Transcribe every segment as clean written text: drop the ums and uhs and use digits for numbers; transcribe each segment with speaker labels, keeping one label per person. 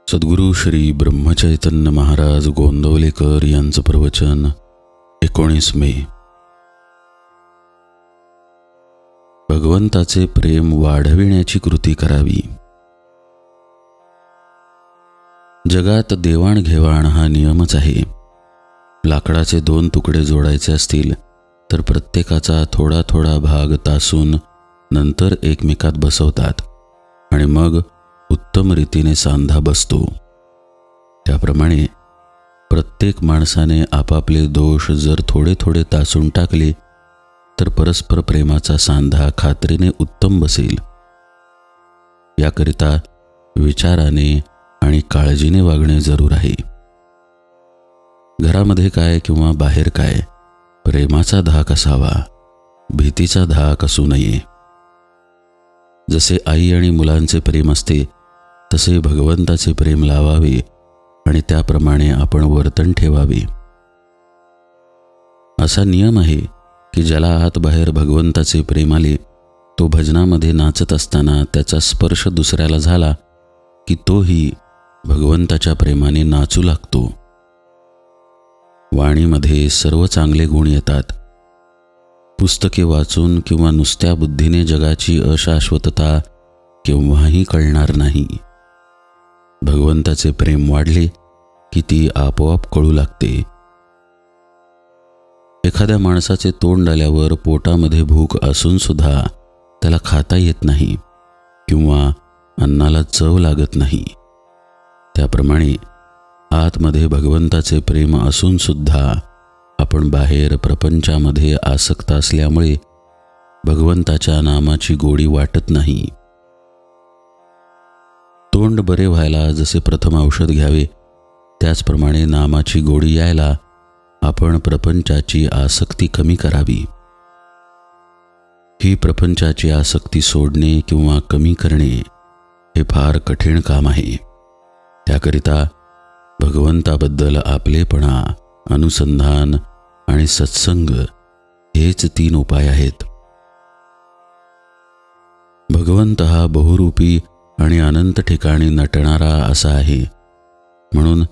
Speaker 1: सद्गुरू श्री ब्रह्मचैतन्य महाराज गोंदवलेकर यांचं प्रवचन 19 मे। भगवंताचे प्रेम वाढविण्याची कृती करावी। जगात देवाणघेवाण हा नियमच आहे। लाकडाचे 2 तुकडे जोडायचे असतील तर प्रत्येकाचा थोडा थोडा भाग तासून नंतर एकमेकात बसवतात आणि मग उत्तम रीतीने सांधा बसतो। त्याप्रमाणे प्रत्येक माणसाने आपापले दोष जर थोडे थोडे तासून टाकले तर परस्पर प्रेमाचा सांधा खात्रीने उत्तम बसेल। याकरिता विचाराने आणि काळजीने वागणे जरूर आहे। घरामध्ये काय किंवा बाहेर काय, प्रेमाचा धाक असावा, भीतीचा धाक असू नये। जसे आई आणि मुलांचे प्रेम असते तसे भगवंताचे प्रेम लावावे आणि त्याप्रमाणे आपण वर्तन ठेवावे। असा नियम आहे की ज्याला आत बाहेर भगवंताचे प्रेम आले तो भजनामध्ये नाचत असताना त्याचा स्पर्श दुसऱ्याला झाला की तोही भगवंताच्या प्रेमाने नाचू लागतो। वाणीमध्ये सर्व चांगले गुण येतात। पुस्तके वाचून किंवा नुसत्या बुद्धीने जगाची अशाश्वतता केव्हाही कळणार नाही। भगवंताचे प्रेम वाढले की ती आपोआप कळू लागते। एखाद्या माणसाचे तोंड आल्यावर पोटामध्ये भूक असून सुद्धा त्याला खाता येत नाही किंवा अन्नाला चव लागत नाही, त्याप्रमाणे आतमध्ये भगवंताचे प्रेम असून सुद्धा आपण बाहेर प्रपंचामध्ये आसक्त असल्यामुळे भगवंताच्या नामाची गोडी वाटत नाही। तोंड बरे व्हायला जसे प्रथम औषध घ्यावे त्याचप्रमाणे नामाची गोडी यायला आपण प्रपंचाची आसक्ती कमी करावी। ही प्रपंचाची आसक्ती सोडणे किंवा कमी करणे हे फार कठीण काम आहे। त्याकरिता भगवंताबद्दल आपलेपणा, अनुसंधान आणि सत्संग हेच 3 उपाय आहेत। भगवंत हा बहुरूपी आणि अनंत ठिकाणी नटणारा असा आहे, म्हणून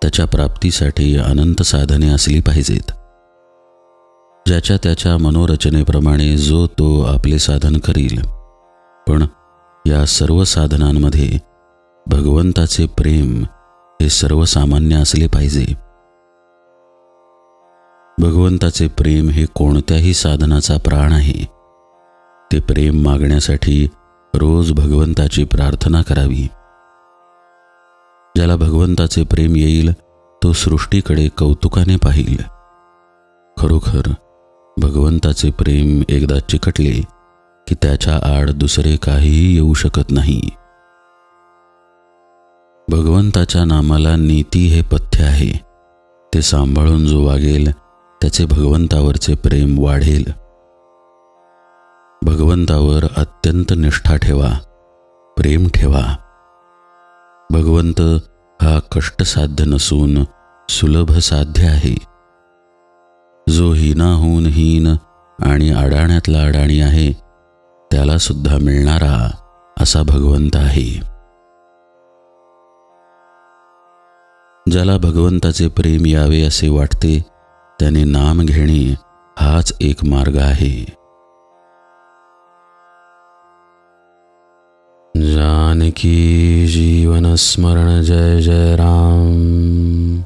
Speaker 1: त्याच्या प्राप्तीसाठी अनंत साधने असली पाहिजेत। ज्याच्या त्याच्या मनोरचनेप्रमाणे जो तो आपले साधन करील, पण या सर्व साधनांमध्ये भगवंताचे प्रेम हे सर्वसामान्य असले पाहिजे। भगवंताचे प्रेम हे कोणत्याही साधनाचा प्राण आहे। ते प्रेम मागण्यासाठी रोज भगवंताची प्रार्थना करावी। ज्याला भगवंताचे प्रेम येईल तो सृष्टीकडे कौतुकाने पाहिल। खरोखर भगवंताचे प्रेम एकदा चिकटले की त्याच्या आड दुसरे काहीही येऊ शकत नाही। भगवंताच्या नामाला नीती हे पथ्य आहे। ते सांभाळून जो वागेल त्याचे भगवंतावरचे प्रेम वाढेल। भगवंतावर अत्यंत निष्ठा ठेवा, प्रेम ठेवा। भगवंत हा कष्टसाध्य नसून सुलभ साध्य आहे। जो हीनाहून हीन आणि अडाण्यातला अडाणी आहे त्याला सुद्धा मिळणारा असा भगवंत आहे। ज्याला भगवंताचे प्रेम यावे असे वाटते त्याने नाम घेणे हाच एक मार्ग आहे। जानकी जीवन स्मरण जय जय राम।